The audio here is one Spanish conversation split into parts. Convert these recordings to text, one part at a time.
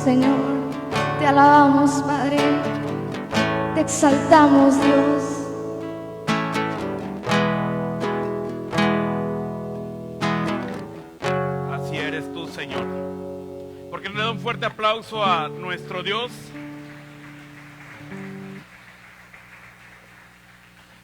Señor. Te alabamos, Padre. Te exaltamos, Dios. Así eres tú, Señor. Porque le da un fuerte aplauso a nuestro Dios.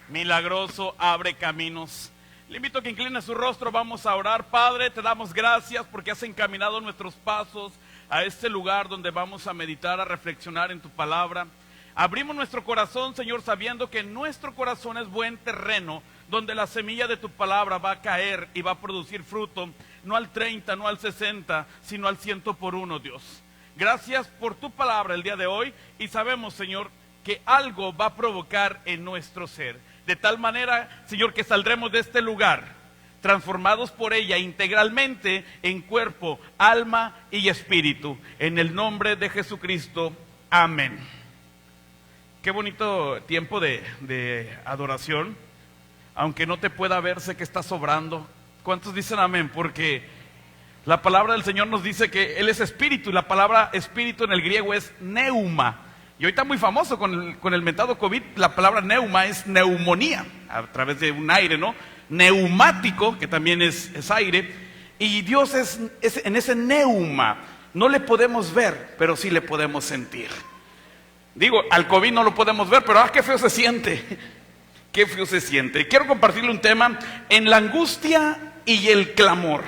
Milagroso, abre caminos. Le invito a que incline su rostro, vamos a orar. Padre, te damos gracias porque has encaminado nuestros pasos a este lugar donde vamos a meditar, a reflexionar en tu palabra. Abrimos nuestro corazón, Señor, sabiendo que nuestro corazón es buen terreno, donde la semilla de tu palabra va a caer y va a producir fruto, no al 30, no al 60, sino al 100 por 1, Dios. Gracias por tu palabra el día de hoy y sabemos, Señor, que algo va a provocar en nuestro ser. De tal manera, Señor, que saldremos de este lugar transformados por ella integralmente en cuerpo, alma y espíritu. En el nombre de Jesucristo, amén. Qué bonito tiempo de adoración. Aunque no te pueda ver, sé que estás obrando. ¿Cuántos dicen amén? Porque la palabra del Señor nos dice que Él es espíritu, y la palabra espíritu en el griego es neuma. Y hoy está muy famoso con el mentado COVID, la palabra neuma es neumonía, a través de un aire, ¿no? Neumático, que también es aire, y Dios es en ese neuma. No le podemos ver, pero sí le podemos sentir. Digo, al COVID no lo podemos ver, pero qué feo se siente. Qué feo se siente. Quiero compartirle un tema: en la angustia y el clamor.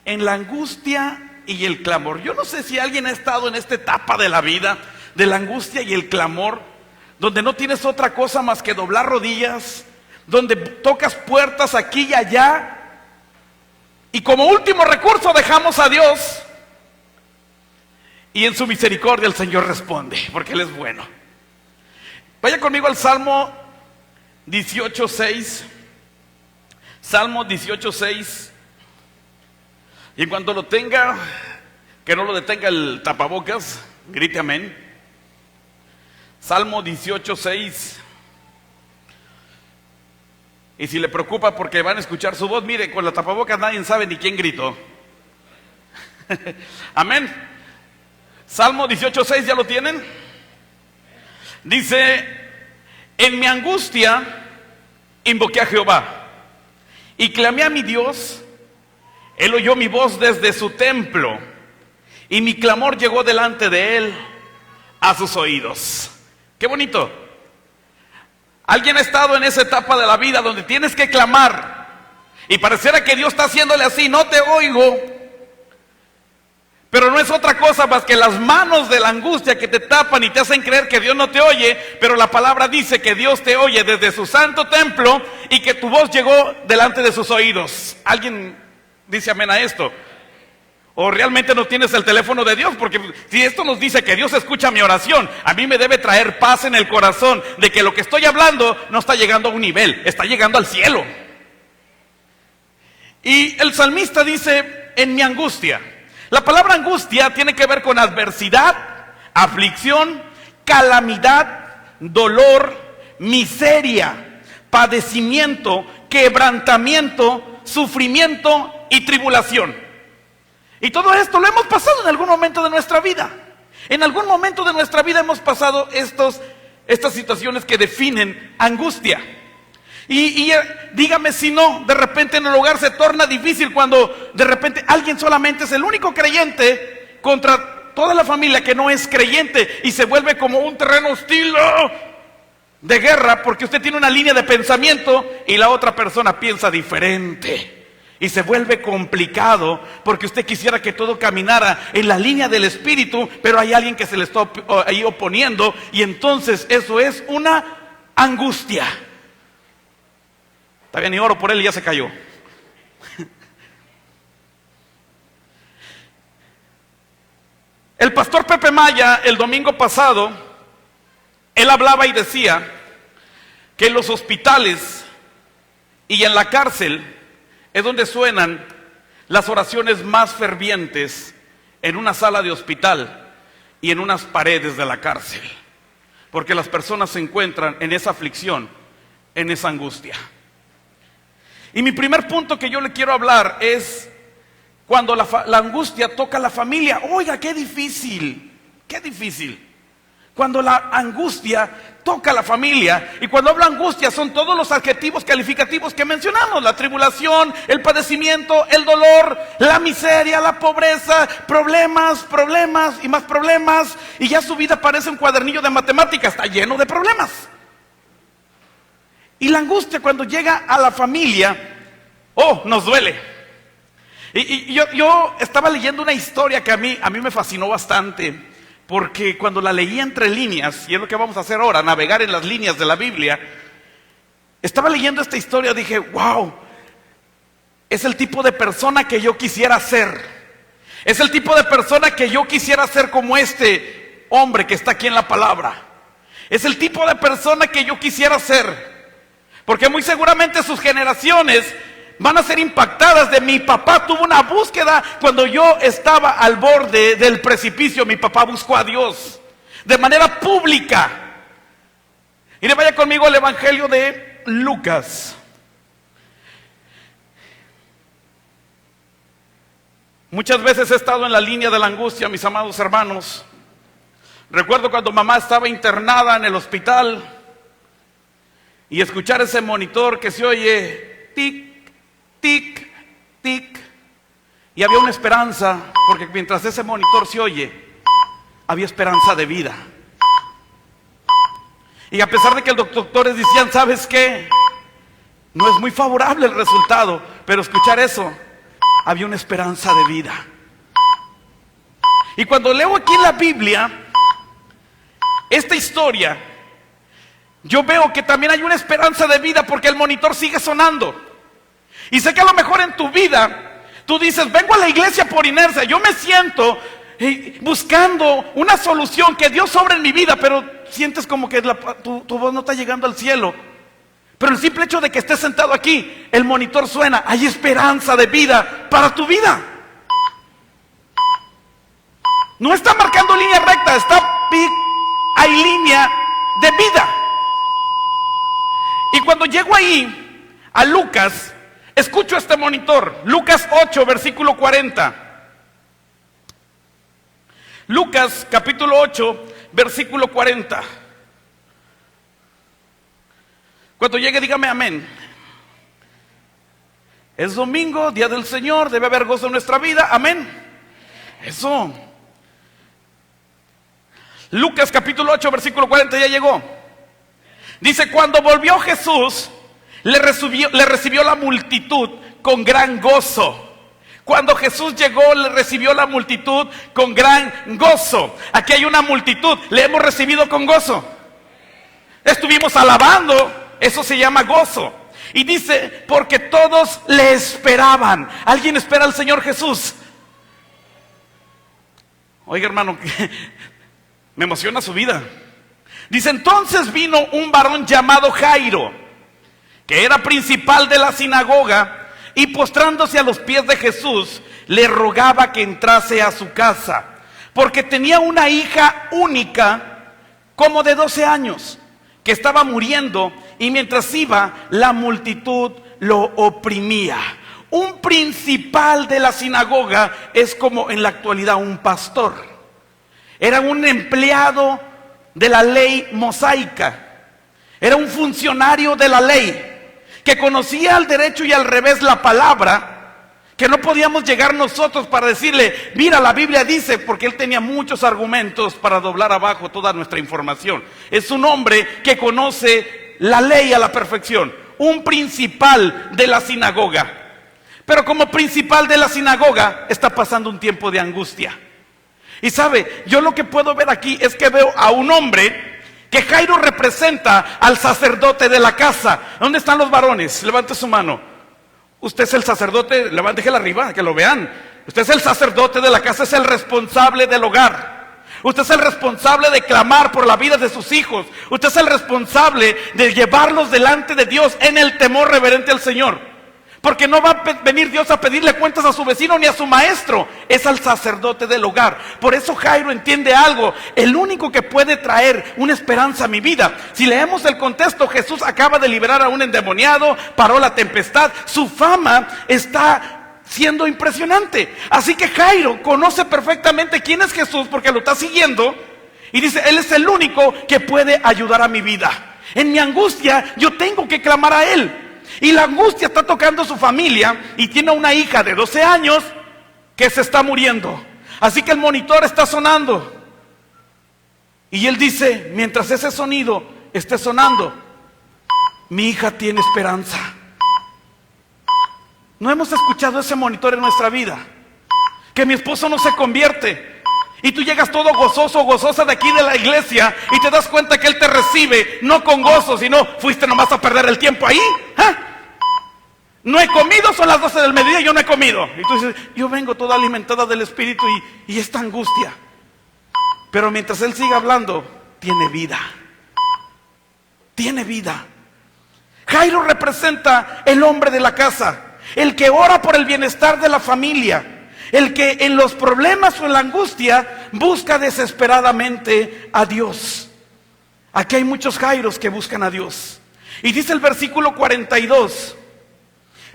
En la angustia y el clamor. Yo no sé si alguien ha estado en esta etapa de la vida, de la angustia y el clamor, donde no tienes otra cosa más que doblar rodillas, donde tocas puertas aquí y allá, y como último recurso dejamos a Dios, y en su misericordia el Señor responde, porque Él es bueno. Vaya conmigo al Salmo 18:6. Salmo 18:6. Y en cuanto lo tenga, que no lo detenga el tapabocas, grite amén. Salmo 18:6. Y si le preocupa porque van a escuchar su voz, mire, con la tapabocas nadie sabe ni quién gritó. Amén. Salmo 18:6, ¿ya lo tienen? Dice: en mi angustia invoqué a Jehová y clamé a mi Dios. Él oyó mi voz desde su templo y mi clamor llegó delante de Él a sus oídos. Qué bonito. Alguien ha estado en esa etapa de la vida donde tienes que clamar y pareciera que Dios está haciéndole así: no te oigo. Pero no es otra cosa más que las manos de la angustia que te tapan y te hacen creer que Dios no te oye. Pero la palabra dice que Dios te oye desde su santo templo y que tu voz llegó delante de sus oídos. ¿Alguien dice amén a esto? ¿O realmente no tienes el teléfono de Dios? Porque si esto nos dice que Dios escucha mi oración, a mí me debe traer paz en el corazón de que lo que estoy hablando no está llegando a un nivel, está llegando al cielo. Y el salmista dice: en mi angustia. La palabra angustia tiene que ver con adversidad, aflicción, calamidad, dolor, miseria, padecimiento, quebrantamiento, sufrimiento y tribulación. Y todo esto lo hemos pasado en algún momento de nuestra vida. En algún momento de nuestra vida hemos pasado estas situaciones que definen angustia. Y dígame si no, de repente en el hogar se torna difícil cuando de repente alguien solamente es el único creyente contra toda la familia que no es creyente, y se vuelve como un terreno hostil de guerra, porque usted tiene una línea de pensamiento y la otra persona piensa diferente. Y se vuelve complicado porque usted quisiera que todo caminara en la línea del espíritu, pero hay alguien que se le está ahí oponiendo, y entonces eso es una angustia. Está bien, y oro por él y ya se cayó. El pastor Pepe Maya, el domingo pasado, él hablaba y decía que en los hospitales y en la cárcel es donde suenan las oraciones más fervientes, en una sala de hospital y en unas paredes de la cárcel, porque las personas se encuentran en esa aflicción, en esa angustia. Y mi primer punto que yo le quiero hablar es cuando la angustia toca a la familia. Oiga, qué difícil, qué difícil. Cuando la angustia toca a la familia, y cuando hablo angustia son todos los adjetivos calificativos que mencionamos: la tribulación, el padecimiento, el dolor, la miseria, la pobreza, problemas, problemas y más problemas, y ya su vida parece un cuadernillo de matemáticas, está lleno de problemas. Y la angustia cuando llega a la familia, nos duele. Y yo estaba leyendo una historia que a mí me fascinó bastante, porque cuando la leí entre líneas, y es lo que vamos a hacer ahora, navegar en las líneas de la Biblia, estaba leyendo esta historia, dije, wow, es el tipo de persona que yo quisiera ser. Es el tipo de persona que yo quisiera ser, como este hombre que está aquí en la palabra. Es el tipo de persona que yo quisiera ser, porque muy seguramente sus generaciones van a ser impactadas de: mi papá tuvo una búsqueda cuando yo estaba al borde del precipicio. Mi papá buscó a Dios de manera pública. Y le vaya conmigo al Evangelio de Lucas. Muchas veces he estado en la línea de la angustia, mis amados hermanos. Recuerdo cuando mamá estaba internada en el hospital y escuchar ese monitor que se oye tic, tic, tic, y había una esperanza, porque mientras ese monitor se oye, había esperanza de vida. Y a pesar de que los doctores decían: ¿sabes qué? No es muy favorable el resultado, pero escuchar eso, había una esperanza de vida. Y cuando leo aquí en la Biblia esta historia, yo veo que también hay una esperanza de vida, porque el monitor sigue sonando. Y sé que a lo mejor en tu vida tú dices: vengo a la iglesia por inercia, yo me siento buscando una solución, que Dios sobre en mi vida, pero sientes como que tu voz no está llegando al cielo. Pero el simple hecho de que estés sentado aquí, el monitor suena, hay esperanza de vida para tu vida. No está marcando línea recta, hay línea de vida. Y cuando llego ahí a Lucas, escucho este monitor, Lucas 8, versículo 40. Lucas capítulo 8, versículo 40. Cuando llegue, dígame amén. Es domingo, día del Señor, debe haber gozo en nuestra vida, amén. Eso. Lucas capítulo 8, versículo 40, ya llegó. Dice: cuando volvió Jesús, le recibió la multitud con gran gozo. Cuando Jesús llegó, le recibió la multitud con gran gozo. Aquí hay una multitud, le hemos recibido con gozo. Estuvimos alabando, eso se llama gozo. Y dice: porque todos le esperaban. ¿Alguien espera al Señor Jesús? Oiga, hermano, me emociona su vida. Dice: entonces vino un varón llamado Jairo, que era principal de la sinagoga, y postrándose a los pies de Jesús, le rogaba que entrase a su casa, porque tenía una hija única, como de 12 años, que estaba muriendo, y mientras iba, la multitud lo oprimía. Un principal de la sinagoga es como en la actualidad un pastor. Era un empleado de la ley mosaica. Era un funcionario de la ley, que conocía al derecho y al revés la palabra, que no podíamos llegar nosotros para decirle: mira, la Biblia dice, porque él tenía muchos argumentos para doblar abajo toda nuestra información. Es un hombre que conoce la ley a la perfección, un principal de la sinagoga. Pero como principal de la sinagoga está pasando un tiempo de angustia. Y sabe, yo lo que puedo ver aquí es que veo a un hombre que Jairo representa al sacerdote de la casa. ¿Dónde están los varones? Levante su mano. Usted es el sacerdote, déjela arriba, que lo vean. Usted es el sacerdote de la casa, es el responsable del hogar. Usted es el responsable de clamar por la vida de sus hijos. Usted es el responsable de llevarlos delante de Dios en el temor reverente al Señor. Porque no va a venir Dios a pedirle cuentas a su vecino ni a su maestro, es al sacerdote del hogar. Por eso Jairo entiende algo: el único que puede traer una esperanza a mi vida. Si leemos el contexto, Jesús acaba de liberar a un endemoniado, paró la tempestad, su fama está siendo impresionante. Así que Jairo conoce perfectamente quién es Jesús porque lo está siguiendo y dice, Él es el único que puede ayudar a mi vida. En mi angustia yo tengo que clamar a Él. Y la angustia está tocando a su familia y tiene una hija de 12 años que se está muriendo. Así que el monitor está sonando. Y él dice, mientras ese sonido esté sonando, mi hija tiene esperanza. ¿No hemos escuchado ese monitor en nuestra vida? Que mi esposo no se convierte. Y tú llegas todo gozoso, gozosa de aquí de la iglesia y te das cuenta que Él te recibe, no con gozo, sino fuiste nomás a perder el tiempo ahí. No he comido, son las 12 del mediodía y yo no he comido. Y tú dices, yo vengo toda alimentada del Espíritu y esta angustia. Pero mientras Él sigue hablando, tiene vida. Tiene vida. Jairo representa el hombre de la casa, el que ora por el bienestar de la familia, el que en los problemas o en la angustia busca desesperadamente a Dios. Aquí hay muchos Jairos que buscan a Dios. Y dice el versículo 42,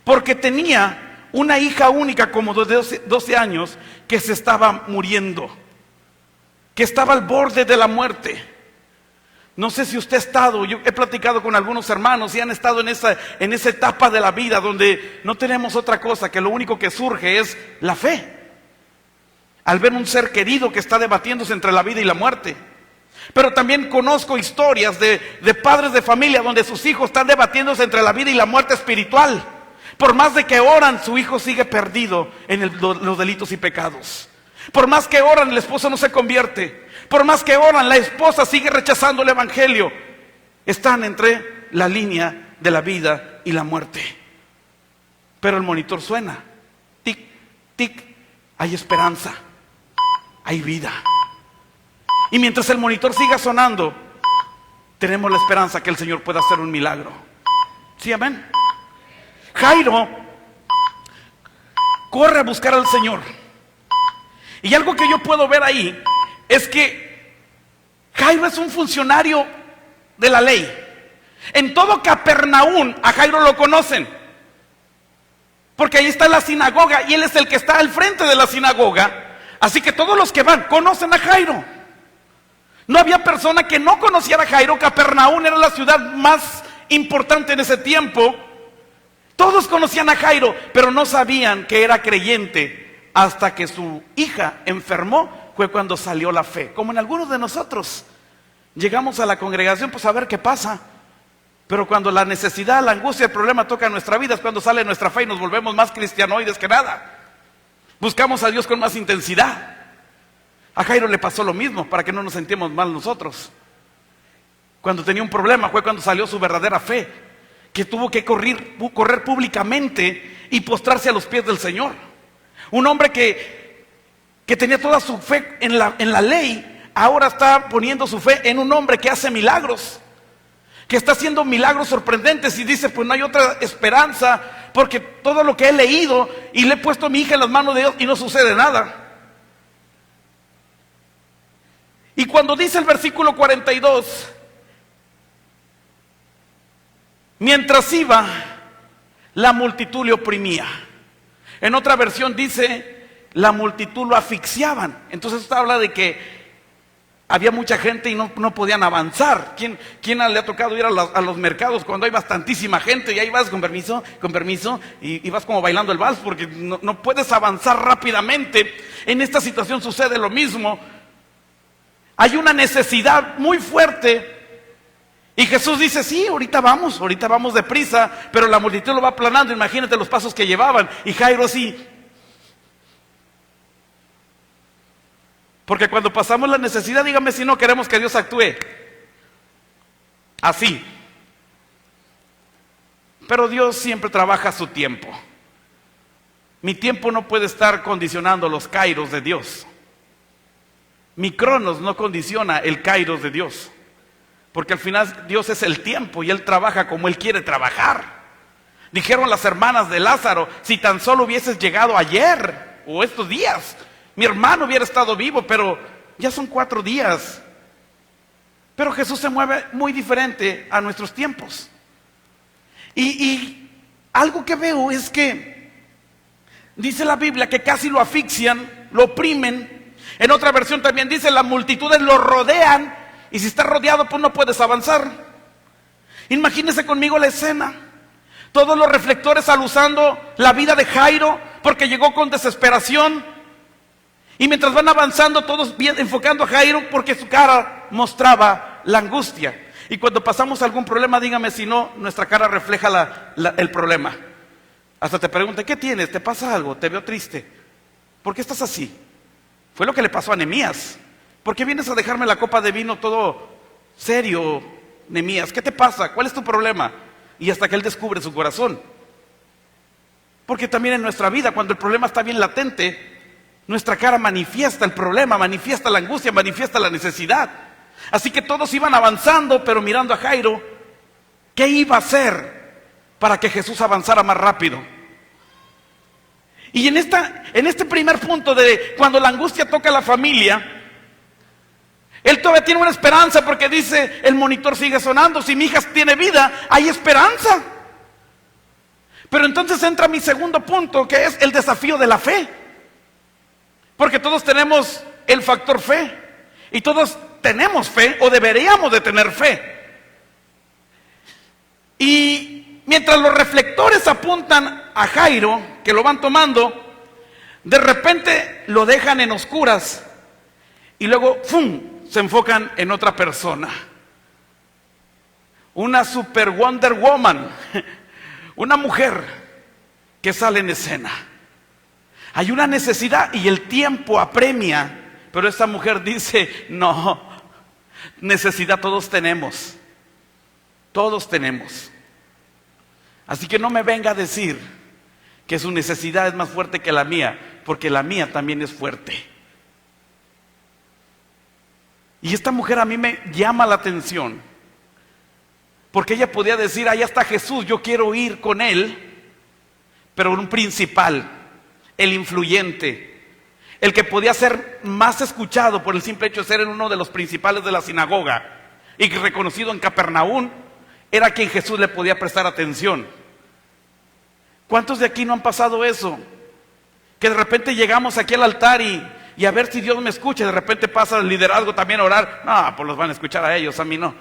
porque tenía una hija única como de 12 años que se estaba muriendo, que estaba al borde de la muerte. No sé si usted ha estado, yo he platicado con algunos hermanos y han estado en esa etapa de la vida donde no tenemos otra cosa, que lo único que surge es la fe. Al ver un ser querido que está debatiéndose entre la vida y la muerte. Pero también conozco historias de padres de familia donde sus hijos están debatiéndose entre la vida y la muerte espiritual. Por más de que oran, su hijo sigue perdido en los delitos y pecados. Por más que oran, el esposo no se convierte. Por más que oran, la esposa sigue rechazando el evangelio. Están entre la línea de la vida y la muerte. Pero el monitor suena. Tic, tic. Hay esperanza. Hay vida. Y mientras el monitor siga sonando, tenemos la esperanza que el Señor pueda hacer un milagro. ¿Sí, amén? Jairo corre a buscar al Señor. Y algo que yo puedo ver ahí es que Jairo es un funcionario de la ley. En todo Capernaum a Jairo lo conocen, porque ahí está la sinagoga y él es el que está al frente de la sinagoga. Así que todos los que van conocen a Jairo. No había persona que no conociera a Jairo. Capernaum era la ciudad más importante en ese tiempo. Todos conocían a Jairo, pero no sabían que era creyente. Hasta que su hija enfermó, fue cuando salió la fe. Como en algunos de nosotros. Llegamos a la congregación pues a ver qué pasa. Pero cuando la necesidad, la angustia, el problema toca nuestra vida, es cuando sale nuestra fe y nos volvemos más cristianoides que nada. Buscamos a Dios con más intensidad. A Jairo le pasó lo mismo, para que no nos sentimos mal nosotros. Cuando tenía un problema fue cuando salió su verdadera fe, que tuvo que correr públicamente y postrarse a los pies del Señor. Un hombre que tenía toda su fe en la ley, ahora está poniendo su fe en un hombre que hace milagros, que está haciendo milagros sorprendentes y dice, pues no hay otra esperanza, porque todo lo que he leído y le he puesto a mi hija en las manos de Dios y no sucede nada. Y cuando dice el versículo 42, mientras iba, la multitud le oprimía. En otra versión dice, la multitud lo asfixiaban. Entonces esto habla de que había mucha gente y no podían avanzar. ¿Quién le ha tocado ir a los mercados cuando hay bastantísima gente y ahí vas con permiso, y vas como bailando el vals porque no puedes avanzar rápidamente? En esta situación sucede lo mismo. Hay una necesidad muy fuerte y Jesús dice, sí, ahorita vamos deprisa, pero la multitud lo va aplanando. Imagínate los pasos que llevaban y Jairo así. Porque cuando pasamos la necesidad, dígame si no queremos que Dios actúe así. Pero Dios siempre trabaja a su tiempo. Mi tiempo no puede estar condicionando los kairos de Dios. Mi cronos no condiciona el kairos de Dios. Porque al final Dios es el tiempo y Él trabaja como Él quiere trabajar. Dijeron las hermanas de Lázaro, si tan solo hubieses llegado ayer o estos días, mi hermano hubiera estado vivo, pero ya son 4 días. Pero Jesús se mueve muy diferente a nuestros tiempos. Y algo que veo es que Dice la Biblia que casi lo asfixian, lo oprimen. En otra versión también dice, las multitudes lo rodean, y si estás rodeado, pues no puedes avanzar. Imagínese conmigo la escena. Todos los reflectores alusando la vida de Jairo, porque llegó con desesperación. Y mientras van avanzando, todos enfocando a Jairo, porque su cara mostraba la angustia. Y cuando pasamos algún problema, dígame si no, nuestra cara refleja el problema. Hasta te preguntan, ¿qué tienes? ¿Te pasa algo? ¿Te veo triste? ¿Por qué estás así? Fue lo que le pasó a Nehemías. ¿Por qué vienes a dejarme la copa de vino todo serio, Nehemías? ¿Qué te pasa? ¿Cuál es tu problema? Y hasta que él descubre su corazón. Porque también en nuestra vida, cuando el problema está bien latente, nuestra cara manifiesta el problema, manifiesta la angustia, manifiesta la necesidad. Así que todos iban avanzando, pero mirando a Jairo, ¿qué iba a hacer para que Jesús avanzara más rápido? Y en este primer punto de cuando la angustia toca a la familia, él todavía tiene una esperanza, porque dice, el monitor sigue sonando, si mi hija tiene vida, hay esperanza. Pero entonces entra mi segundo punto, que es el desafío de la fe. Porque todos tenemos el factor fe, y todos tenemos fe, o deberíamos de tener fe. Y mientras los reflectores apuntan a Jairo, que lo van tomando, de repente lo dejan en oscuras, y luego ¡fum!, se enfocan en otra persona. Una super Wonder Woman, una mujer que sale en escena. Hay una necesidad y el tiempo apremia, pero esta mujer dice, no, necesidad todos tenemos. Todos tenemos. Así que no me venga a decir que su necesidad es más fuerte que la mía, porque la mía también es fuerte. Y esta mujer a mí me llama la atención, porque ella podía decir, allá está Jesús, yo quiero ir con él, pero un principal, el influyente, el que podía ser más escuchado por el simple hecho de ser uno de los principales de la sinagoga, y reconocido en Capernaum, era quien Jesús le podía prestar atención. ¿Cuántos de aquí no han pasado eso? Que de repente llegamos aquí al altar y a ver si Dios me escucha, de repente pasa el liderazgo también a orar. No, pues los van a escuchar a ellos, a mí no.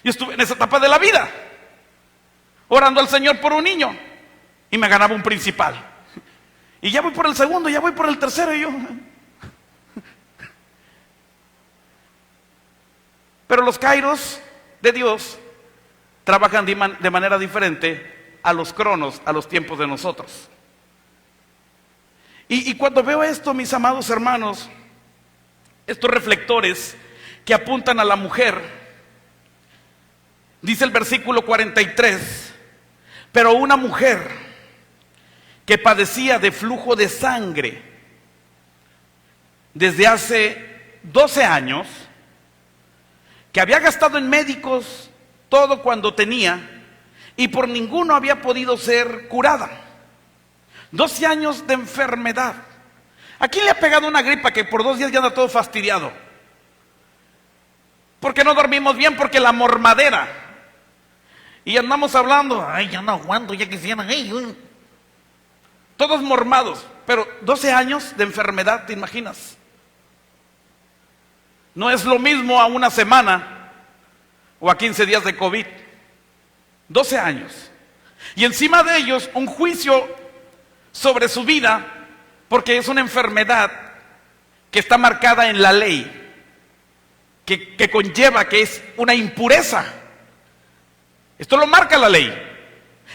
Yo estuve en esa etapa de la vida, orando al Señor por un niño, y me ganaba un principal. Y ya voy por el segundo, ya voy por el tercero, y yo. Pero los kairos de Dios trabajan de manera diferente a los cronos, a los tiempos de nosotros. Y cuando veo esto, mis amados hermanos, estos reflectores que apuntan a la mujer, dice el versículo 43, pero una mujer que padecía de flujo de sangre desde hace 12 años, que había gastado en médicos todo cuando tenía, y por ninguno había podido ser curada. 12 años de enfermedad. ¿A quién le ha pegado una gripa que por 2 días ya anda todo fastidiado? Porque no dormimos bien, porque la mormadera. Y andamos hablando, ay, ya no aguanto, ya quisieran, todos mormados. Pero 12 años de enfermedad, ¿te imaginas? No es lo mismo a una semana o a 15 días de COVID. 12 años. Y encima de ellos un juicio sobre su vida, porque es una enfermedad que está marcada en la ley, que conlleva, que es una impureza. Esto lo marca la ley.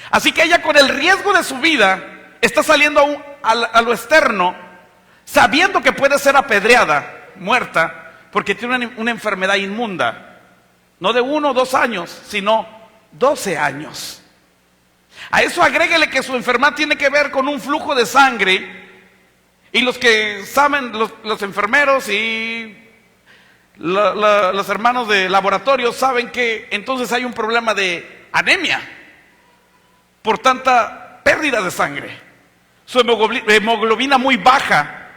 Así que ella, con el riesgo de su vida, está saliendo a lo externo, sabiendo que puede ser apedreada, muerta, porque tiene una enfermedad inmunda. No de 1 o 2 años, sino 12 años. A eso agréguele que su enfermedad tiene que ver con un flujo de sangre, y los que saben, los enfermeros y los hermanos de laboratorio saben que entonces hay un problema de anemia por tanta pérdida de sangre, su hemoglobina muy baja.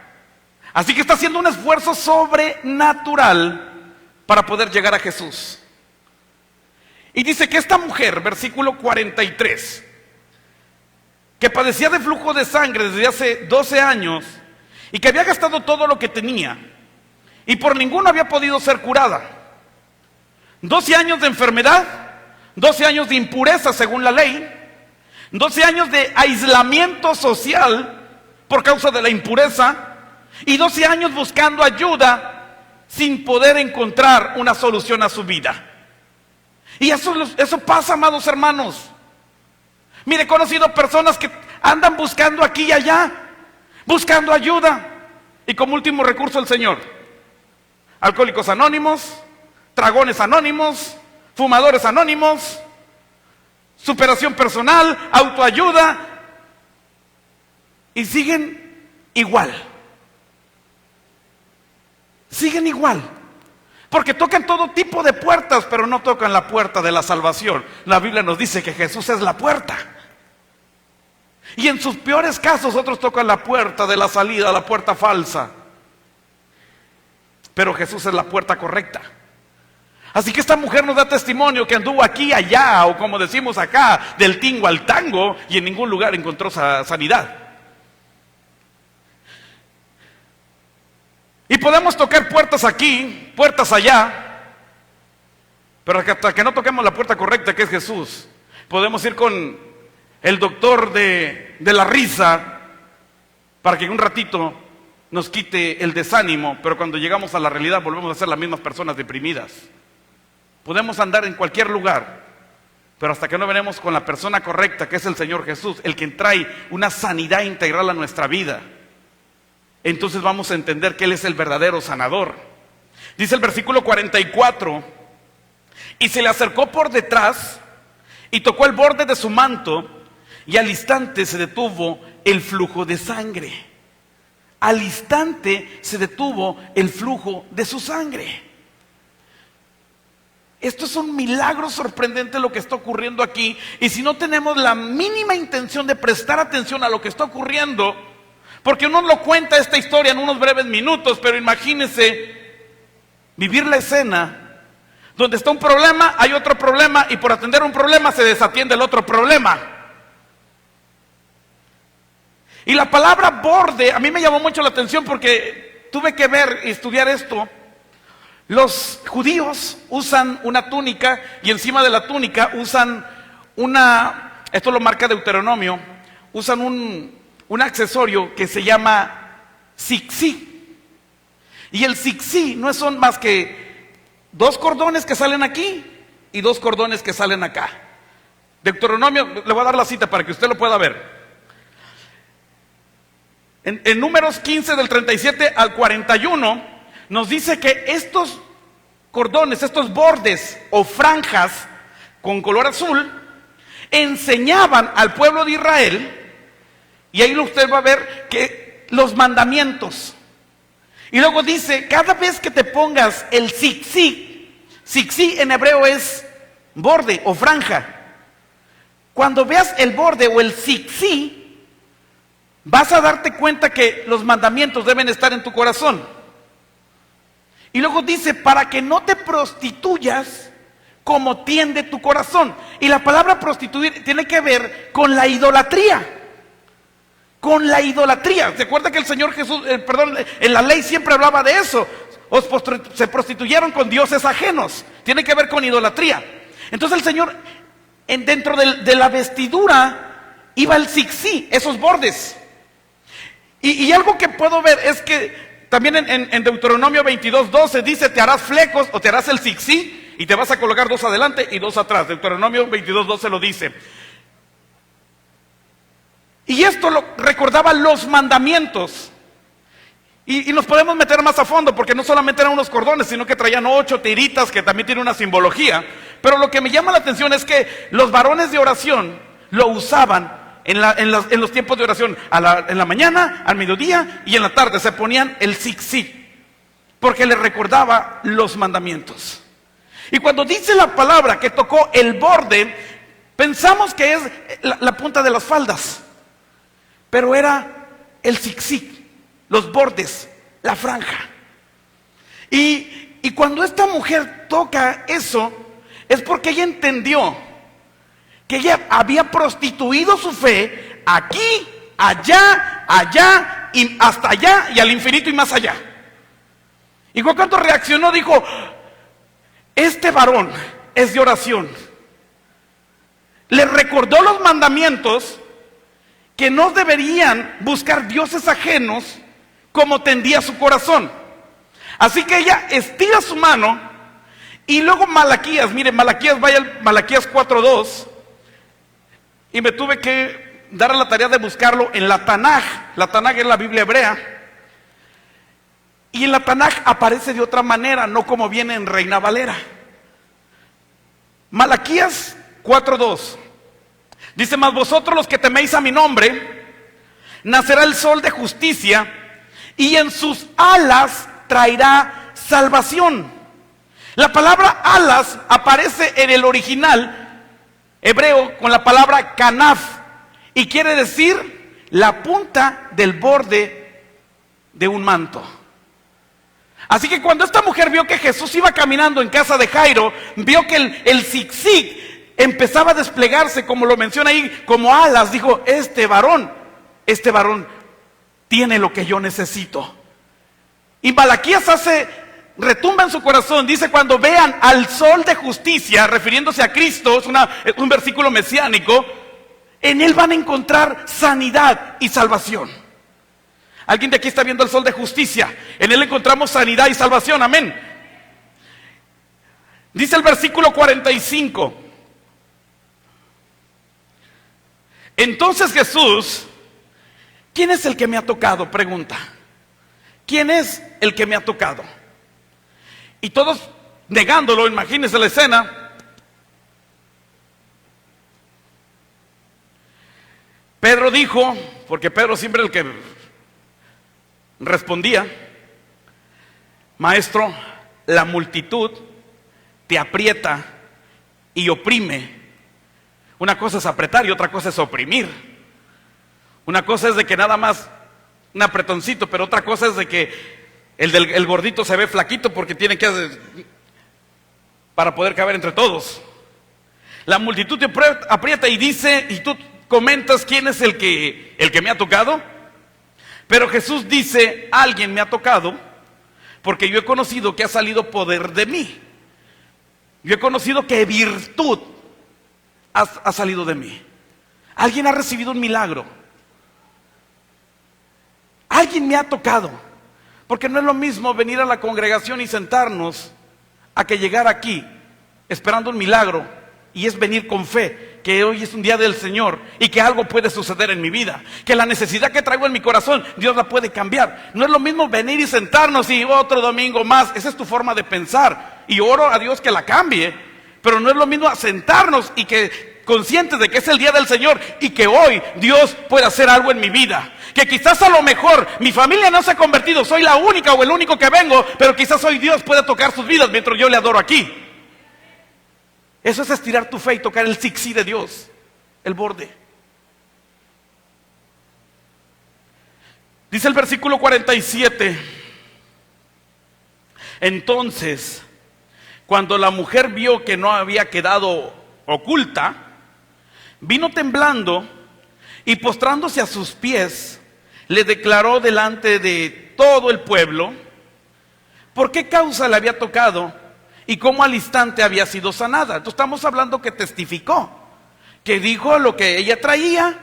Así que está haciendo un esfuerzo sobrenatural para poder llegar a Jesús. Y dice que esta mujer, versículo 43, que padecía de flujo de sangre desde hace 12 años y que había gastado todo lo que tenía y por ninguno había podido ser curada. 12 años de enfermedad, 12 años de impureza según la ley, 12 años de aislamiento social por causa de la impureza y 12 años buscando ayuda sin poder encontrar una solución a su vida. Y eso pasa, amados hermanos. Mire, he conocido personas que andan buscando aquí y allá, buscando ayuda, y como último recurso el Señor. Alcohólicos anónimos, dragones anónimos, fumadores anónimos, superación personal, autoayuda, y siguen igual. Siguen igual. Porque tocan todo tipo de puertas, pero no tocan la puerta de la salvación. La Biblia nos dice que Jesús es la puerta. Y en sus peores casos otros tocan la puerta de la salida, la puerta falsa. Pero Jesús es la puerta correcta. Así que esta mujer nos da testimonio que anduvo aquí y allá, o como decimos acá, del tingo al tango, y en ningún lugar encontró sanidad. Y podemos tocar puertas aquí, puertas allá, pero hasta que no toquemos la puerta correcta, que es Jesús, podemos ir con el doctor de la risa para que un ratito nos quite el desánimo, pero cuando llegamos a la realidad volvemos a ser las mismas personas deprimidas. Podemos andar en cualquier lugar, pero hasta que no venemos con la persona correcta, que es el Señor Jesús, el que trae una sanidad integral a nuestra vida, entonces vamos a entender que Él es el verdadero sanador. Dice el versículo 44, y se le acercó por detrás y tocó el borde de su manto, y al instante se detuvo el flujo de sangre. Al instante se detuvo el flujo de su sangre. Esto es un milagro sorprendente lo que está ocurriendo aquí, y si no tenemos la mínima intención de prestar atención a lo que está ocurriendo, porque uno lo cuenta esta historia en unos breves minutos, pero imagínense vivir la escena donde está un problema, hay otro problema, y por atender un problema se desatiende el otro problema. Y la palabra borde a mí me llamó mucho la atención porque tuve que ver y estudiar esto. Los judíos usan una túnica y encima de la túnica usan esto lo marca Deuteronomio, usan un accesorio que se llama zigzí. Y el zigzí no son más que 2 cordones que salen aquí y 2 cordones que salen acá. Deuteronomio, le voy a dar la cita para que usted lo pueda ver. En Números 15 del 37 al 41 nos dice que estos cordones, estos bordes o franjas con color azul enseñaban al pueblo de Israel. Y ahí usted va a ver que los mandamientos. Y luego dice, cada vez que te pongas el zigzí en hebreo es borde o franja. Cuando veas el borde o el zigzí, vas a darte cuenta que los mandamientos deben estar en tu corazón. Y luego dice, para que no te prostituyas como tiende tu corazón. Y la palabra prostituir tiene que ver con la idolatría. Con la idolatría. ¿Se acuerda que el Señor Jesús, en la ley siempre hablaba de eso? Se prostituyeron con dioses ajenos. Tiene que ver con idolatría. Entonces el Señor, dentro de la vestidura, iba el zigzí, esos bordes. Y algo que puedo ver es que también en Deuteronomio 22:12 dice, te harás flecos o te harás el zigzí y te vas a colocar 2 adelante y 2 atrás. Deuteronomio 22:12 lo dice. Y esto recordaba los mandamientos. Y nos podemos meter más a fondo, porque no solamente eran unos cordones, sino que traían 8 tiritas, que también tiene una simbología. Pero lo que me llama la atención es que los varones de oración lo usaban en los tiempos de oración, en la mañana, al mediodía y en la tarde. Se ponían el zigzí, porque les recordaba los mandamientos. Y cuando dice la palabra que tocó el borde, pensamos que es la punta de las faldas. Pero era el zigzig, los bordes, la franja. Y cuando esta mujer toca eso, es porque ella entendió que ella había prostituido su fe aquí, allá, allá, y hasta allá y al infinito y más allá. Y cuando reaccionó dijo, este varón es de oración. Le recordó los mandamientos, que no deberían buscar dioses ajenos como tendía su corazón. Así que ella estira su mano y luego Malaquías, miren, Malaquías, vaya al Malaquías 4:2, y me tuve que dar a la tarea de buscarlo en la Tanaj. La Tanaj es la Biblia hebrea. Y en la Tanaj aparece de otra manera, no como viene en Reina Valera. Malaquías 4:2 dice, mas vosotros los que teméis a mi nombre, nacerá el sol de justicia, y en sus alas traerá salvación. La palabra alas aparece en el original hebreo con la palabra kanaf, y quiere decir la punta del borde de un manto. Así que cuando esta mujer vio que Jesús iba caminando en casa de Jairo, vio que el zigzag empezaba a desplegarse, como lo menciona ahí, como alas. Dijo, este varón tiene lo que yo necesito. Y Malaquías retumba en su corazón, dice, cuando vean al sol de justicia, refiriéndose a Cristo, es un versículo mesiánico, en él van a encontrar sanidad y salvación. ¿Alguien de aquí está viendo el sol de justicia? En él encontramos sanidad y salvación, amén. Dice el versículo 45. Entonces Jesús, ¿quién es el que me ha tocado? Pregunta. ¿Quién es el que me ha tocado? Y todos negándolo, imagínense la escena. Pedro dijo, porque Pedro siempre el que respondía, maestro, la multitud te aprieta y oprime. Una cosa es apretar y otra cosa es oprimir. Una cosa es de que nada más un apretoncito, pero otra cosa es de que el gordito se ve flaquito porque tiene que para poder caber entre todos. La multitud te aprieta y dice, y tú comentas quién es el que me ha tocado. Pero Jesús dice, alguien me ha tocado, porque yo he conocido que ha salido poder de mí. Yo he conocido que virtud ha salido de mí. Alguien ha recibido un milagro. Alguien me ha tocado. Porque no es lo mismo venir a la congregación y sentarnos a que llegar aquí esperando un milagro, y es venir con fe, que hoy es un día del Señor y que algo puede suceder en mi vida, que la necesidad que traigo en mi corazón Dios la puede cambiar. No es lo mismo venir y sentarnos y otro domingo más. Esa es tu forma de pensar y oro a Dios que la cambie, pero no es lo mismo sentarnos y que conscientes de que es el día del Señor y que hoy Dios puede hacer algo en mi vida. Que quizás a lo mejor mi familia no se ha convertido, soy la única o el único que vengo, pero quizás hoy Dios puede tocar sus vidas mientras yo le adoro aquí. Eso es estirar tu fe y tocar el zigzag de Dios, el borde. Dice el versículo 47. Entonces, cuando la mujer vio que no había quedado oculta, vino temblando y postrándose a sus pies, le declaró delante de todo el pueblo por qué causa le había tocado y cómo al instante había sido sanada. Entonces estamos hablando que testificó, que dijo lo que ella traía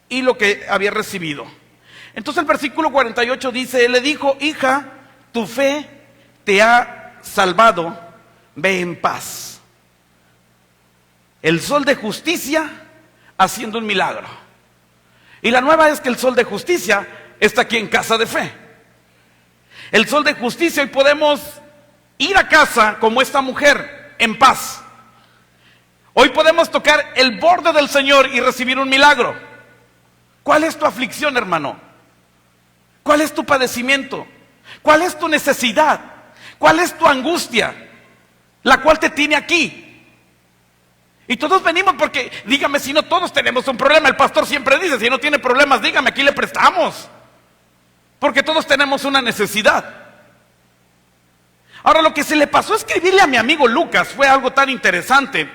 y lo que había recibido. Entonces el versículo 48 dice, él le dijo, hija, tu fe te ha salvado, ve en paz. El sol de justicia haciendo un milagro. Y la nueva es que el sol de justicia está aquí en Casa de Fe. El sol de justicia, y podemos ir a casa como esta mujer, en paz. Hoy podemos tocar el borde del Señor y recibir un milagro. ¿Cuál es tu aflicción, hermano? ¿Cuál es tu padecimiento? ¿Cuál es tu necesidad? ¿Cuál es tu angustia? La cual te tiene aquí. Y todos venimos porque, dígame si no todos tenemos un problema. El pastor siempre dice, si no tiene problemas, dígame, aquí le prestamos. Porque todos tenemos una necesidad. Ahora, lo que se le pasó a escribirle a mi amigo Lucas fue algo tan interesante.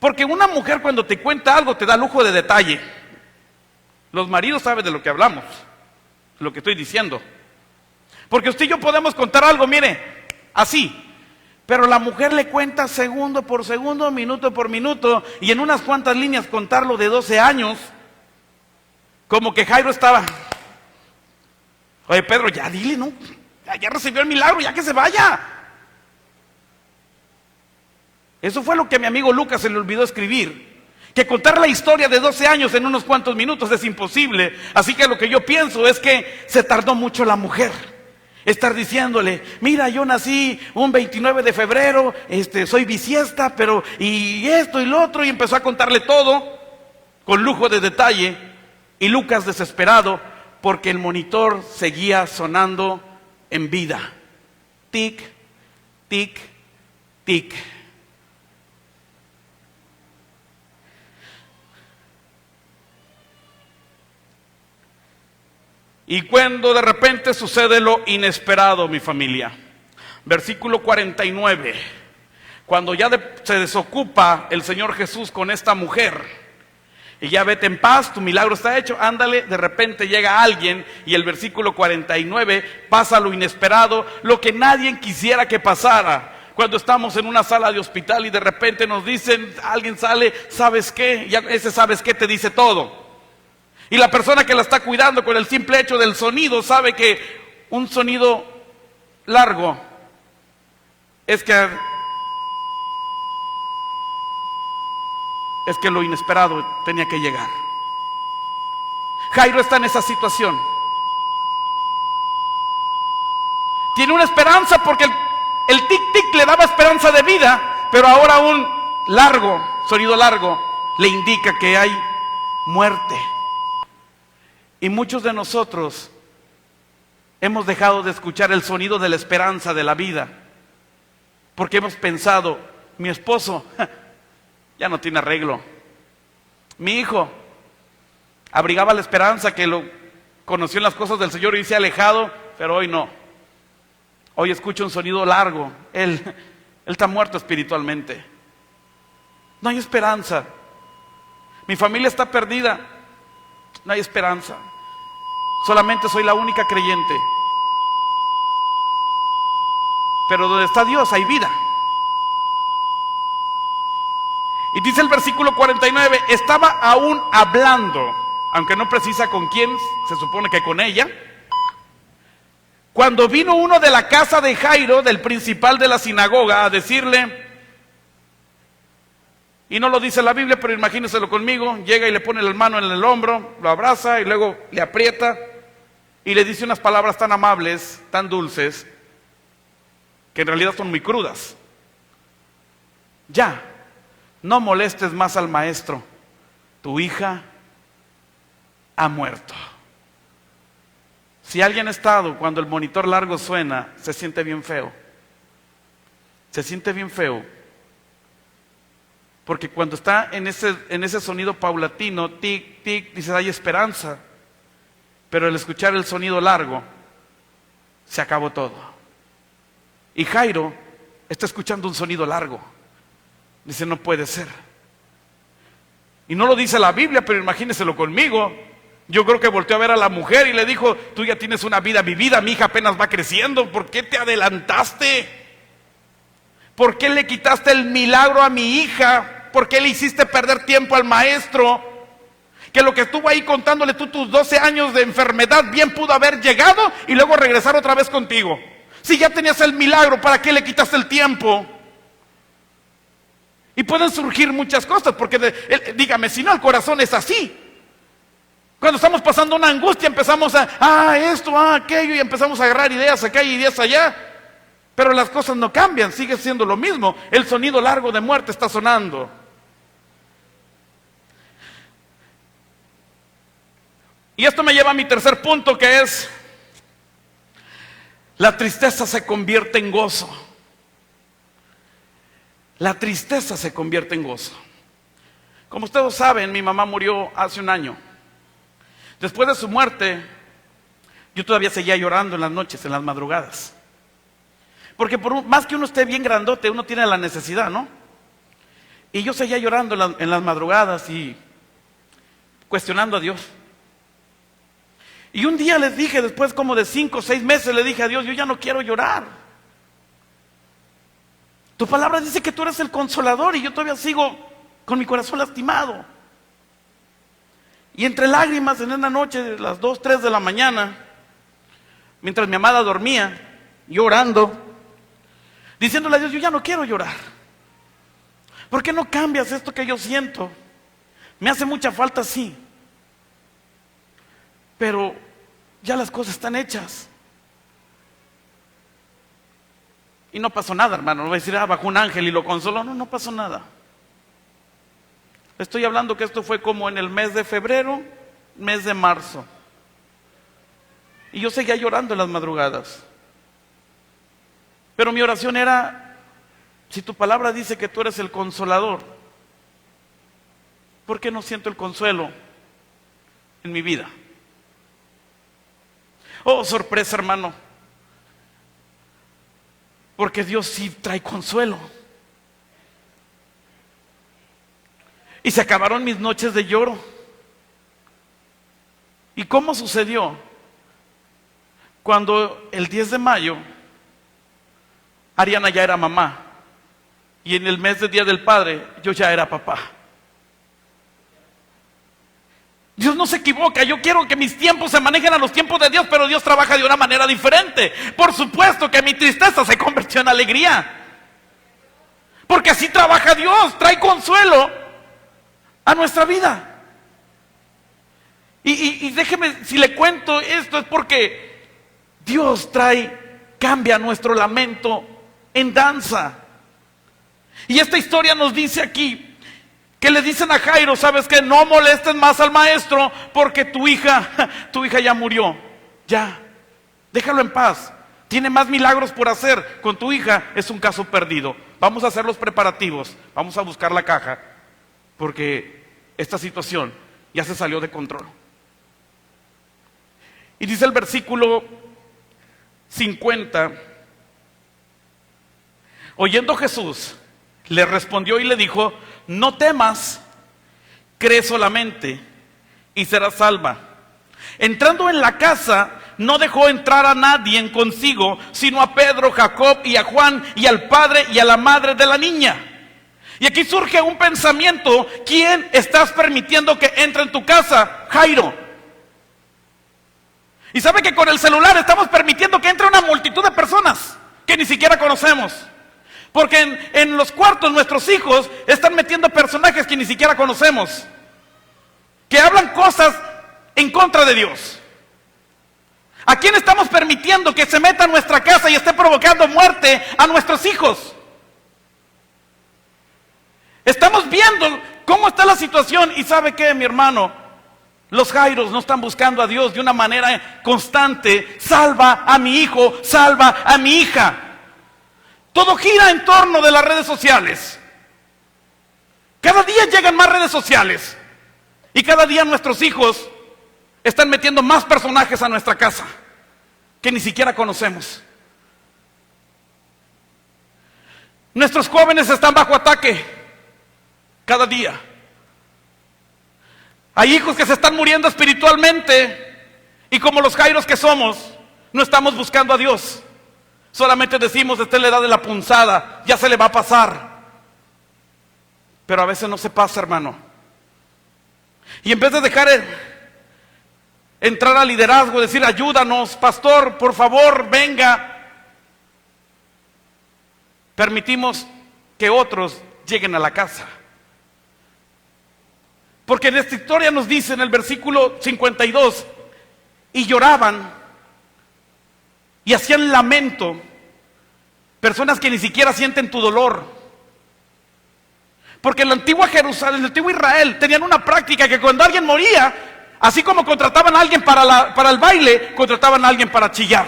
Porque una mujer cuando te cuenta algo te da lujo de detalle. Los maridos saben de lo que hablamos, lo que estoy diciendo. Porque usted y yo podemos contar algo, mire, así. Pero la mujer le cuenta segundo por segundo, minuto por minuto, y en unas cuantas líneas contarlo de 12 años, como que Jairo estaba, oye Pedro, ya dile, ¿no? Ya recibió el milagro, ya que se vaya. Eso fue lo que a mi amigo Lucas se le olvidó escribir. Que contar la historia de 12 años en unos cuantos minutos es imposible. Así que lo que yo pienso es que se tardó mucho la mujer. Estar diciéndole, mira, yo nací un 29 de febrero, soy bisiesta, pero y esto y lo otro, y empezó a contarle todo con lujo de detalle. Y Lucas desesperado porque el monitor seguía sonando en vida. Tic, tic, tic. Y cuando de repente sucede lo inesperado, mi familia. Versículo 49. Cuando ya se desocupa el Señor Jesús con esta mujer, y ya vete en paz, tu milagro está hecho, ándale, de repente llega alguien, y el versículo 49 pasa lo inesperado, lo que nadie quisiera que pasara. Cuando estamos en una sala de hospital y de repente nos dicen, alguien sale, ¿sabes qué? Ya ese ¿sabes qué? Te dice todo. Y la persona que la está cuidando, con el simple hecho del sonido, sabe que un sonido largo es que lo inesperado tenía que llegar. Jairo está en esa situación. Tiene una esperanza porque el tic-tic le daba esperanza de vida, pero ahora un sonido largo, le indica que hay muerte. Y muchos de nosotros hemos dejado de escuchar el sonido de la esperanza de la vida, porque hemos pensado, mi esposo ya no tiene arreglo. Mi hijo abrigaba la esperanza que lo conoció en las cosas del Señor y se ha alejado, pero hoy no. Hoy escucho un sonido largo. Él está muerto espiritualmente. No hay esperanza. Mi familia está perdida. No hay esperanza. Solamente soy la única creyente. Pero donde está Dios hay vida. Y dice el versículo 49, estaba aún hablando, aunque no precisa con quién, se supone que con ella, cuando vino uno de la casa de Jairo, del principal de la sinagoga, a decirle, y no lo dice la Biblia, pero imagínenselo conmigo, llega y le pone la mano en el hombro, lo abraza y luego le aprieta y le dice unas palabras tan amables, tan dulces, que en realidad son muy crudas. Ya, no molestes más al maestro, tu hija ha muerto. Si alguien ha estado cuando el monitor largo suena, se siente bien feo. Se siente bien feo. Porque cuando está en ese sonido paulatino, tic, tic, dices, hay esperanza. Pero al escuchar el sonido largo, se acabó todo. Y Jairo está escuchando un sonido largo. Dice, no puede ser. Y no lo dice la Biblia, pero imagíneselo conmigo. Yo creo que volteó a ver a la mujer y le dijo, tú ya tienes una vida vivida, mi hija apenas va creciendo, ¿por qué te adelantaste? ¿Por qué le quitaste el milagro a mi hija? ¿Por qué le hiciste perder tiempo al maestro? Que lo que estuvo ahí contándole tú tus 12 años de enfermedad bien pudo haber llegado y luego regresar otra vez contigo. Si ya tenías el milagro, ¿para qué le quitaste el tiempo? Y pueden surgir muchas cosas, porque dígame, si no, el corazón es así. Cuando estamos pasando una angustia empezamos esto, aquello, y empezamos a agarrar ideas acá y ideas allá. Pero las cosas no cambian, sigue siendo lo mismo. El sonido largo de muerte está sonando. Y esto me lleva a mi tercer punto, que es: la tristeza se convierte en gozo. La tristeza se convierte en gozo. Como ustedes saben, mi mamá murió hace un año. Después de su muerte, yo todavía seguía llorando en las noches, en las madrugadas. Porque más que uno esté bien grandote, uno tiene la necesidad, ¿no? Y yo seguía llorando en las madrugadas y cuestionando a Dios. Y un día les dije, después como de 5 o 6 meses, le dije a Dios, yo ya no quiero llorar. Tu palabra dice que tú eres el consolador y yo todavía sigo con mi corazón lastimado. Y entre lágrimas en una noche de las 2, 3 de la mañana, mientras mi amada dormía, llorando, diciéndole a Dios, yo ya no quiero llorar. ¿Por qué no cambias esto que yo siento? Me hace mucha falta, sí, pero ya las cosas están hechas. Y no pasó nada, hermano. No voy a decir, bajó un ángel y lo consoló. No, no pasó nada. Estoy hablando que esto fue como en el mes de febrero, mes de marzo. Y yo seguía llorando en las madrugadas. Pero mi oración era, si tu palabra dice que tú eres el consolador, ¿por qué no siento el consuelo en mi vida? Oh, sorpresa, hermano. Porque Dios sí trae consuelo. Y se acabaron mis noches de lloro. ¿Y cómo sucedió? Cuando el 10 de mayo, Ariana ya era mamá. Y en el mes del Día del Padre, yo ya era papá. Dios no se equivoca. Yo quiero que mis tiempos se manejen a los tiempos de Dios, pero Dios trabaja de una manera diferente. Por supuesto que mi tristeza se convirtió en alegría, porque así trabaja Dios, trae consuelo a nuestra vida. Y déjeme, si le cuento esto, es porque Dios cambia nuestro lamento en danza. Y esta historia nos dice aquí que le dicen a Jairo, ¿sabes qué? No molestes más al maestro porque tu hija ya murió. Ya, déjalo en paz. Tiene más milagros por hacer. Con tu hija es un caso perdido. Vamos a hacer los preparativos. Vamos a buscar la caja porque esta situación ya se salió de control. Y dice el versículo 50. Oyendo Jesús, le respondió y le dijo, no temas, cree solamente y serás salva. Entrando en la casa, no dejó entrar a nadie consigo, sino a Pedro, Jacob y a Juan y al padre y a la madre de la niña. Y aquí surge un pensamiento, ¿quién estás permitiendo que entre en tu casa? Jairo. Y sabe que con el celular estamos permitiendo que entre una multitud de personas que ni siquiera conocemos. Porque en los cuartos nuestros hijos están metiendo personajes que ni siquiera conocemos, que hablan cosas en contra de Dios. ¿A quién estamos permitiendo que se meta a nuestra casa y esté provocando muerte a nuestros hijos? Estamos viendo cómo está la situación. Y ¿sabe qué, mi hermano? Los Jairos no están buscando a Dios de una manera constante. Salva a mi hijo, salva a mi hija. Todo gira en torno de las redes sociales. Cada día llegan más redes sociales. Y cada día nuestros hijos están metiendo más personajes a nuestra casa que ni siquiera conocemos. Nuestros jóvenes están bajo ataque cada día. Hay hijos que se están muriendo espiritualmente y como los Jairos que somos, no estamos buscando a Dios. Solamente decimos, esta es la edad de la punzada, ya se le va a pasar. Pero a veces no se pasa, hermano. Y en vez de dejar entrar al liderazgo, decir, ayúdanos, pastor, por favor, venga, permitimos que otros lleguen a la casa. Porque en esta historia nos dice en el versículo 52, y lloraban y hacían lamento, personas que ni siquiera sienten tu dolor. Porque en la antigua Jerusalén, en el antiguo Israel, tenían una práctica que cuando alguien moría, así como contrataban a alguien para el baile, contrataban a alguien para chillar.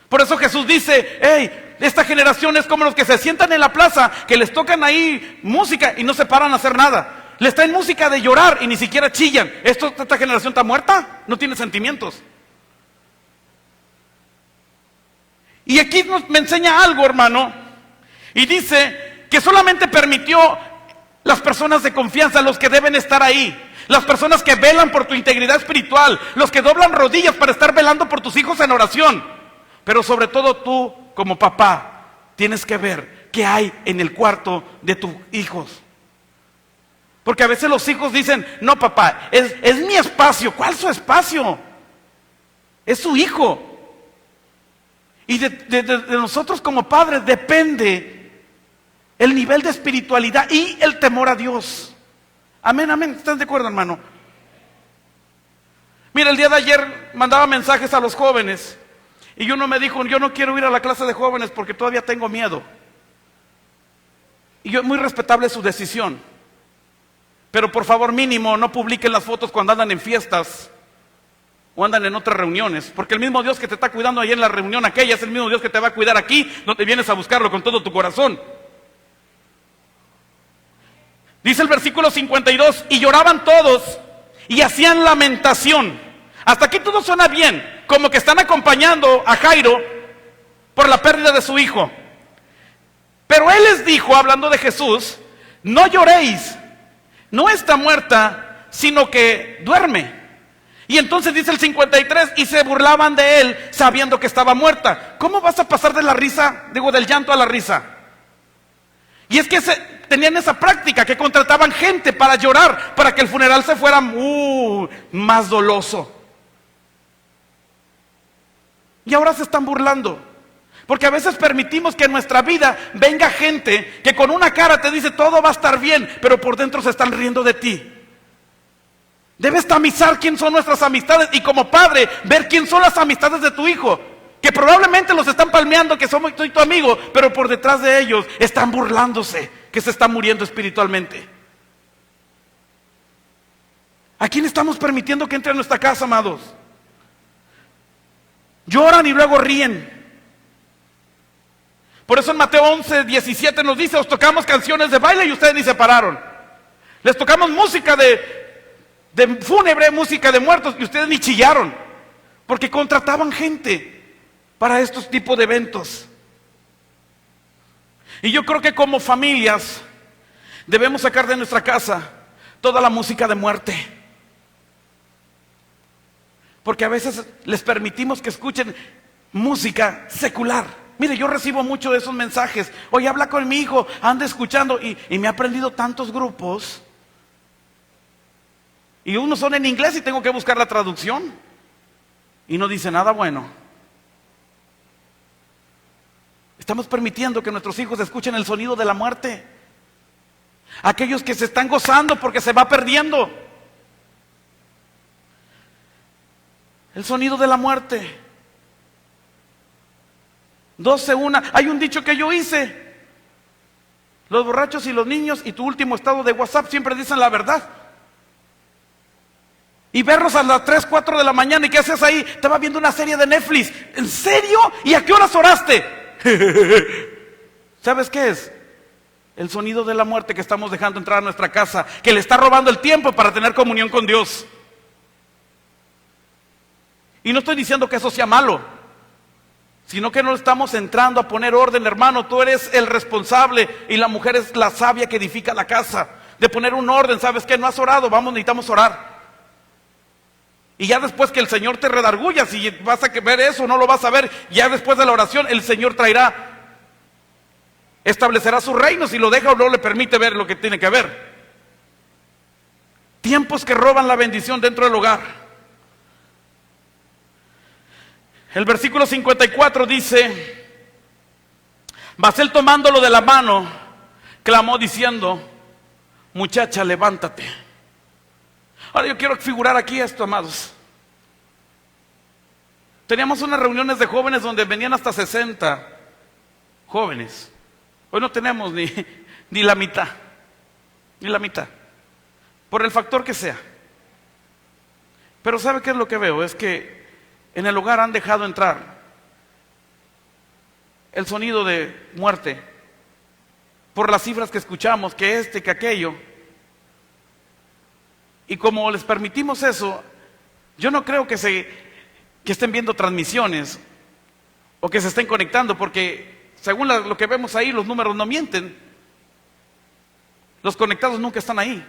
Por eso Jesús dice, hey, esta generación es como los que se sientan en la plaza, que les tocan ahí música y no se paran a hacer nada. Les traen música de llorar y ni siquiera chillan. ¿Esta generación está muerta? No tiene sentimientos. Y aquí me enseña algo, hermano. Y dice que solamente permitió las personas de confianza, los que deben estar ahí. Las personas que velan por tu integridad espiritual, los que doblan rodillas para estar velando por tus hijos en oración. Pero sobre todo tú, como papá, tienes que ver qué hay en el cuarto de tus hijos. Porque a veces los hijos dicen, no papá, es mi espacio. ¿Cuál su espacio? Es su hijo. Y de nosotros como padres depende el nivel de espiritualidad y el temor a Dios. Amén, amén. ¿Estás de acuerdo, hermano? Mira, el día de ayer mandaba mensajes a los jóvenes y uno me dijo, yo no quiero ir a la clase de jóvenes porque todavía tengo miedo. Y yo, muy respetable su decisión, pero por favor mínimo no publiquen las fotos cuando andan en fiestas o andan en otras reuniones, porque el mismo Dios que te está cuidando ahí en la reunión aquella es el mismo Dios que te va a cuidar aquí, donde vienes a buscarlo con todo tu corazón. Dice el versículo 52, y lloraban todos y hacían lamentación. Hasta aquí todo suena bien, como que están acompañando a Jairo por la pérdida de su hijo. Pero él les dijo, hablando de Jesús, no lloréis, no está muerta, sino que duerme. Y entonces dice el 53, y se burlaban de él sabiendo que estaba muerta. ¿Cómo vas a pasar de la risa, del llanto a la risa? Y es que tenían esa práctica, que contrataban gente para llorar, para que el funeral se fuera más doloso. Y ahora se están burlando, porque a veces permitimos que en nuestra vida venga gente que con una cara te dice todo va a estar bien, pero por dentro se están riendo de ti. Debes tamizar quién son nuestras amistades y como padre ver quién son las amistades de tu hijo, que probablemente los están palmeando que soy tu amigo, pero por detrás de ellos están burlándose que se está muriendo espiritualmente. ¿A quién estamos permitiendo que entre a nuestra casa, amados? Lloran y luego ríen. Por eso en Mateo 11, 17 nos dice, os tocamos canciones de baile y ustedes ni se pararon. Les tocamos música de fúnebre, música de muertos y ustedes ni chillaron. Porque contrataban gente para estos tipos de eventos. Y yo creo que como familias debemos sacar de nuestra casa toda la música de muerte. Porque a veces les permitimos que escuchen música secular. Mire, yo recibo mucho de esos mensajes. Oye, habla con mi hijo, anda escuchando. Y me ha aprendido tantos grupos. Y unos son en inglés y tengo que buscar la traducción. Y no dice nada bueno. Estamos permitiendo que nuestros hijos escuchen el sonido de la muerte. Aquellos que se están gozando porque se va perdiendo. El sonido de la muerte. 12:1. Hay un dicho que yo hice. Los borrachos y los niños y tu último estado de WhatsApp siempre dicen la verdad. Y verlos a las 3, 4 de la mañana. ¿Y qué haces ahí? Estaba viendo una serie de Netflix. ¿En serio? ¿Y a qué horas oraste? ¿Sabes qué es? El sonido de la muerte que estamos dejando entrar a nuestra casa, que le está robando el tiempo para tener comunión con Dios. Y no estoy diciendo que eso sea malo, sino que no estamos entrando a poner orden, hermano. Tú eres el responsable y la mujer es la sabia que edifica la casa. De poner un orden. ¿Sabes qué? No has orado, vamos, necesitamos orar. Y ya después que el Señor te redarguya, si vas a ver eso, no lo vas a ver. Ya después de la oración, el Señor establecerá su reino, si lo deja o no le permite ver lo que tiene que ver. Tiempos que roban la bendición dentro del hogar. El versículo 54 dice, mas él tomándolo de la mano, clamó diciendo, muchacha, levántate. Ahora yo quiero figurar aquí esto, amados. Teníamos unas reuniones de jóvenes donde venían hasta 60 jóvenes. Hoy no tenemos ni la mitad, ni la mitad, por el factor que sea. Pero ¿sabe qué es lo que veo? Es que en el hogar han dejado entrar el sonido de muerte, por las cifras que escuchamos, que que aquello. Y como les permitimos eso, yo no creo que estén viendo transmisiones o que se estén conectando, porque según lo que vemos ahí, los números no mienten. Los conectados nunca están ahí.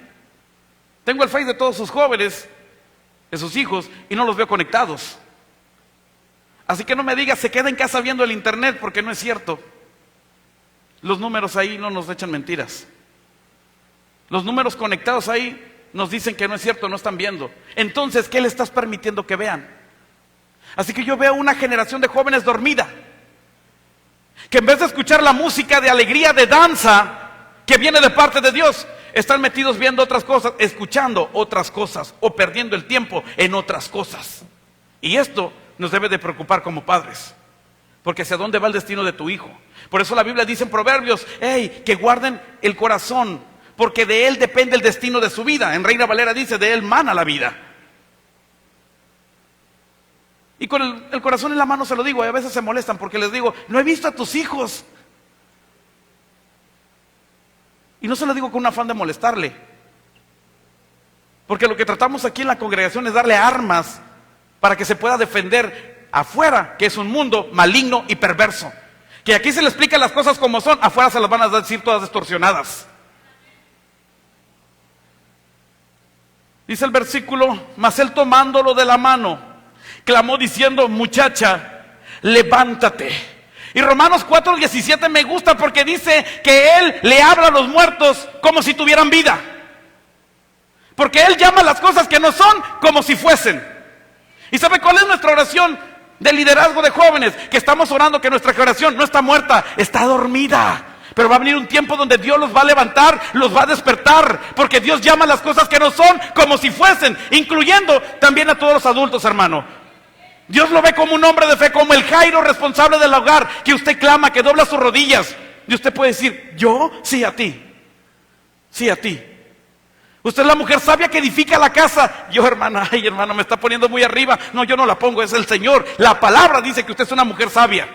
Tengo el Face de todos sus jóvenes, de sus hijos, y no los veo conectados. Así que no me digas, se queda en casa viendo el internet, porque no es cierto. Los números ahí no nos echan mentiras. Los números conectados ahí nos dicen que no es cierto, no están viendo. Entonces, ¿qué le estás permitiendo que vean? Así que yo veo una generación de jóvenes dormida, que en vez de escuchar la música de alegría, de danza, que viene de parte de Dios, están metidos viendo otras cosas, escuchando otras cosas, o perdiendo el tiempo en otras cosas. Y esto nos debe de preocupar como padres, porque hacia dónde va el destino de tu hijo. Por eso la Biblia dice en Proverbios, que guarden el corazón, porque de él depende el destino de su vida. En Reina Valera dice, de él mana la vida. Y con el corazón en la mano se lo digo, y a veces se molestan porque les digo, no he visto a tus hijos. Y no se lo digo con un afán de molestarle, porque lo que tratamos aquí en la congregación es darle armas para que se pueda defender afuera, que es un mundo maligno y perverso. Que aquí se le explica las cosas como son, afuera se las van a decir todas distorsionadas. Dice el versículo, mas él tomándolo de la mano, clamó diciendo, muchacha, levántate. Y Romanos 4:17 me gusta porque dice que él le habla a los muertos como si tuvieran vida. Porque él llama las cosas que no son como si fuesen. ¿Y sabe cuál es nuestra oración de liderazgo de jóvenes? Que estamos orando que nuestra generación no está muerta, está dormida. Pero va a venir un tiempo donde Dios los va a levantar, los va a despertar, porque Dios llama las cosas que no son como si fuesen, incluyendo también a todos los adultos, hermano. Dios lo ve como un hombre de fe, como el Jairo responsable del hogar, que usted clama, que dobla sus rodillas. Y usted puede decir, ¿yo? Sí, a ti. Sí, a ti. Usted es la mujer sabia que edifica la casa. Yo, hermana, ay, hermano, me está poniendo muy arriba. No, yo no la pongo, es el Señor. La palabra dice que usted es una mujer sabia.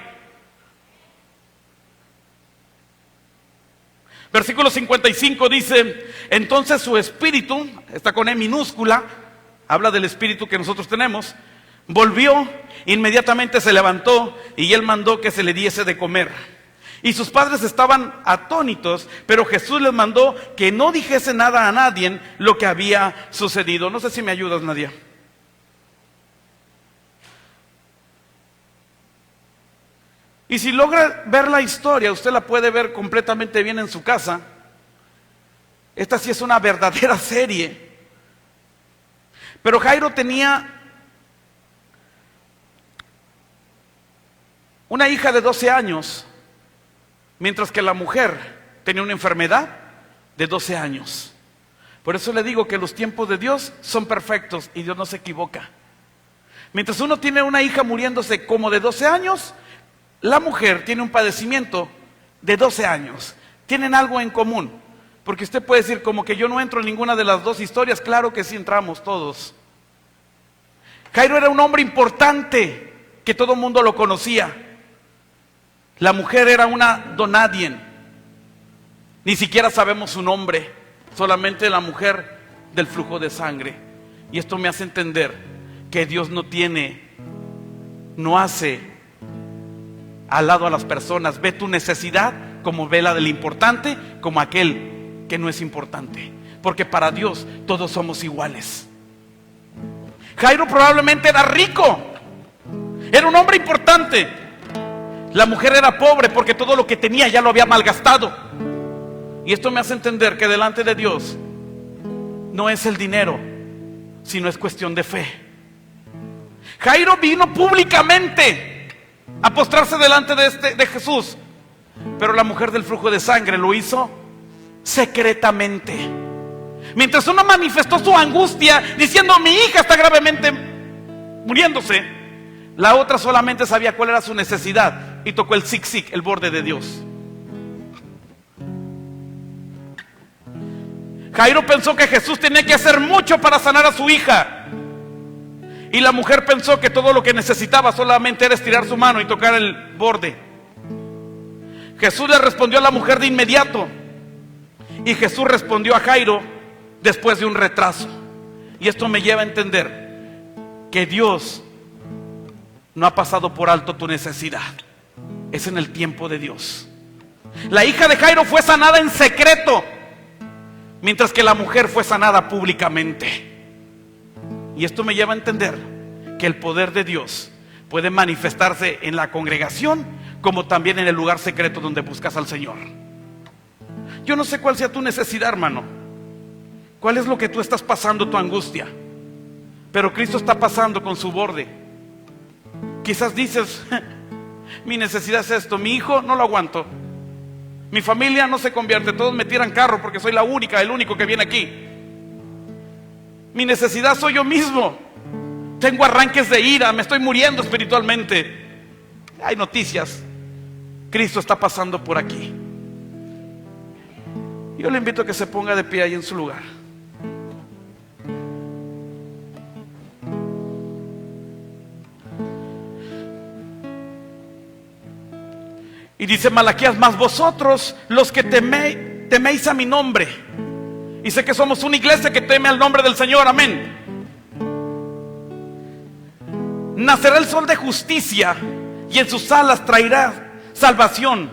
Versículo 55 dice, entonces su espíritu, está con E minúscula, habla del espíritu que nosotros tenemos, volvió, inmediatamente se levantó y él mandó que se le diese de comer. Y sus padres estaban atónitos, pero Jesús les mandó que no dijese nada a nadie lo que había sucedido. No sé si me ayudas, Nadia. Y si logra ver la historia, usted la puede ver completamente bien en su casa. Esta sí es una verdadera serie. Pero Jairo tenía una hija de 12 años, mientras que la mujer tenía una enfermedad de 12 años. Por eso le digo que los tiempos de Dios son perfectos y Dios no se equivoca. Mientras uno tiene una hija muriéndose como de 12 años, la mujer tiene un padecimiento de 12 años. Tienen algo en común. Porque usted puede decir, como que yo no entro en ninguna de las dos historias. Claro que sí entramos todos. Jairo era un hombre importante, que todo el mundo lo conocía. La mujer era una donadien. Ni siquiera sabemos su nombre. Solamente la mujer del flujo de sangre. Y esto me hace entender que Dios no hace al lado a las personas, ve tu necesidad como ve la del importante, como aquel que no es importante, porque para Dios todos somos iguales. Jairo probablemente era rico, era un hombre importante. La mujer era pobre porque todo lo que tenía ya lo había malgastado. Y esto me hace entender que delante de Dios no es el dinero, sino es cuestión de fe. Jairo vino públicamente a postrarse delante de Jesús, pero la mujer del flujo de sangre lo hizo secretamente. Mientras uno manifestó su angustia diciendo, mi hija está gravemente muriéndose, la otra solamente sabía cuál era su necesidad y tocó el zig-zig, el borde de Dios. Jairo pensó que Jesús tenía que hacer mucho para sanar a su hija. Y la mujer pensó que todo lo que necesitaba solamente era estirar su mano y tocar el borde. Jesús le respondió a la mujer de inmediato. Y Jesús respondió a Jairo después de un retraso. Y esto me lleva a entender que Dios no ha pasado por alto tu necesidad. Es en el tiempo de Dios. La hija de Jairo fue sanada en secreto. mientras que la mujer fue sanada públicamente. Y esto me lleva a entender que el poder de Dios puede manifestarse en la congregación como también en el lugar secreto donde buscas al Señor. Yo no sé cuál sea tu necesidad, hermano. ¿Cuál es lo que tú estás pasando, tu angustia? Pero Cristo está pasando con su borde. Quizás dices, mi necesidad es esto, mi hijo no lo aguanto, mi familia no se convierte, todos me tiran carro porque soy la única, el único que viene aquí. Mi necesidad soy yo mismo. Tengo arranques de ira, me estoy muriendo espiritualmente. Hay noticias. Cristo está pasando por aquí. Yo le invito a que se ponga de pie ahí en su lugar. Y dice Malaquías, mas vosotros los que teméis a mi nombre. Y sé que somos una iglesia que teme al nombre del Señor, amén. Nacerá el sol de justicia y en sus alas traerá salvación.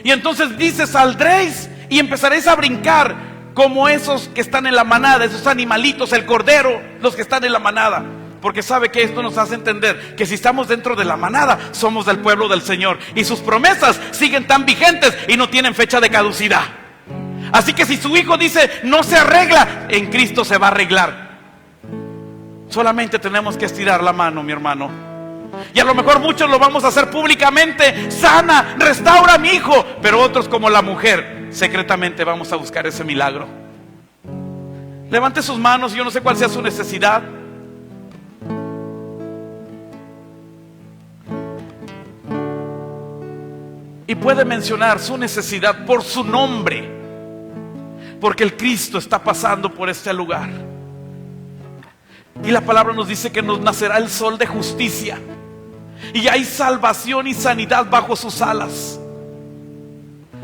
Y entonces dice, saldréis y empezaréis a brincar como esos que están en la manada, esos animalitos, el cordero, los que están en la manada. Porque sabe que esto nos hace entender que si estamos dentro de la manada, somos del pueblo del Señor. Y sus promesas siguen tan vigentes y no tienen fecha de caducidad. Así que si su hijo dice, no se arregla, en Cristo se va a arreglar. Solamente tenemos que estirar la mano, mi hermano. Y a lo mejor muchos lo vamos a hacer públicamente. Sana, restaura a mi hijo. Pero otros, como la mujer, secretamente vamos a buscar ese milagro. Levante sus manos. Yo no sé cuál sea su necesidad. Y puede mencionar su necesidad por su nombre, porque el Cristo está pasando por este lugar. Y la palabra nos dice que nos nacerá el sol de justicia. Y hay salvación y sanidad bajo sus alas.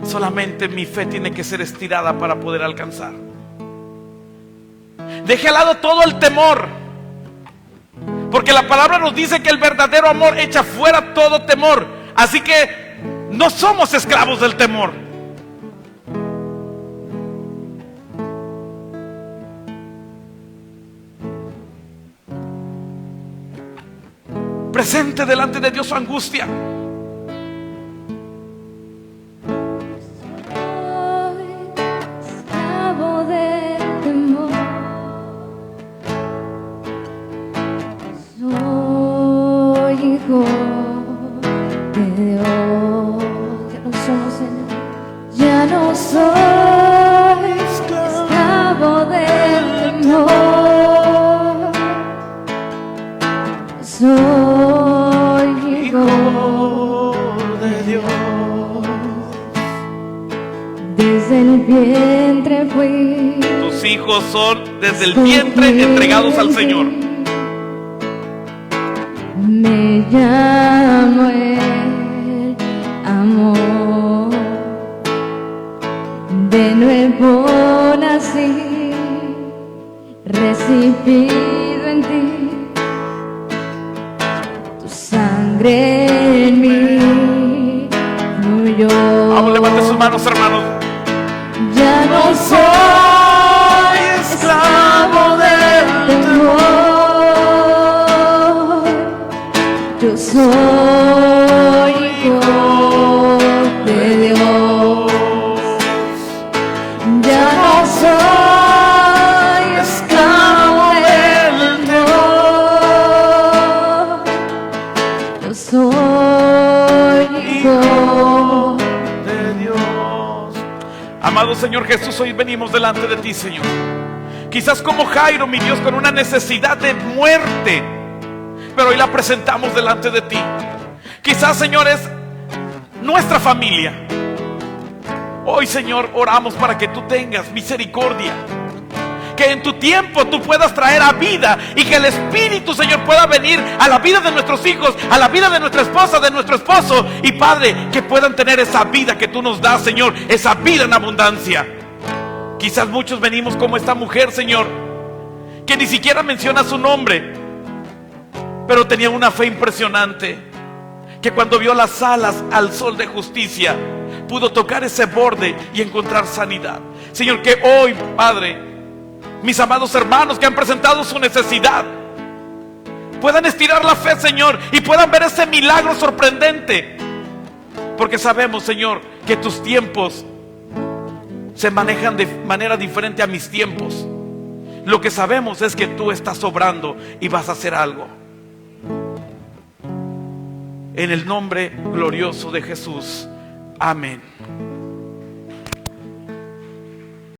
Solamente mi fe tiene que ser estirada para poder alcanzar. Deje al lado todo el temor, porque la palabra nos dice que el verdadero amor echa fuera todo temor. Así que no somos esclavos del temor. Presente delante de Dios su angustia. Soy esclavo del temor. Soy hijo de Dios. Ya no somos ya no soy esclavo del temor. Soy hijo de Dios. Desde el vientre fui. Tus hijos son desde el vientre entregados al Señor. Me llamo el amor. De nuevo nací, recibido en ti. Tu sangre en mí fluyó. Vamos, levante sus manos, hermanos. Ya no soy esclavo del temor. Yo soy hijo de Dios. Ya no soy esclavo del temor. Yo soy hijo de Dios. Amado Señor Jesús, hoy venimos delante de ti, Señor. Quizás como Jairo, mi Dios, con una necesidad de muerte, pero hoy la presentamos delante de ti. Quizás, Señor, es nuestra familia. Hoy, Señor, oramos para que tú tengas misericordia, que en tu tiempo tú puedas traer a vida y que el Espíritu, Señor, pueda venir a la vida de nuestros hijos, a la vida de nuestra esposa, de nuestro esposo. Y Padre, que puedan tener esa vida que tú nos das, Señor, esa vida en abundancia. Quizás muchos venimos como esta mujer, Señor, que ni siquiera menciona su nombre, pero tenía una fe impresionante, que cuando vio las alas al sol de justicia, pudo tocar ese borde y encontrar sanidad. Señor, que hoy, Padre, mis amados hermanos que han presentado su necesidad puedan estirar la fe, Señor, y puedan ver ese milagro sorprendente. Porque sabemos, Señor, que tus tiempos se manejan de manera diferente a mis tiempos. Lo que sabemos es que tú estás obrando y vas a hacer algo. En el nombre glorioso de Jesús. Amén.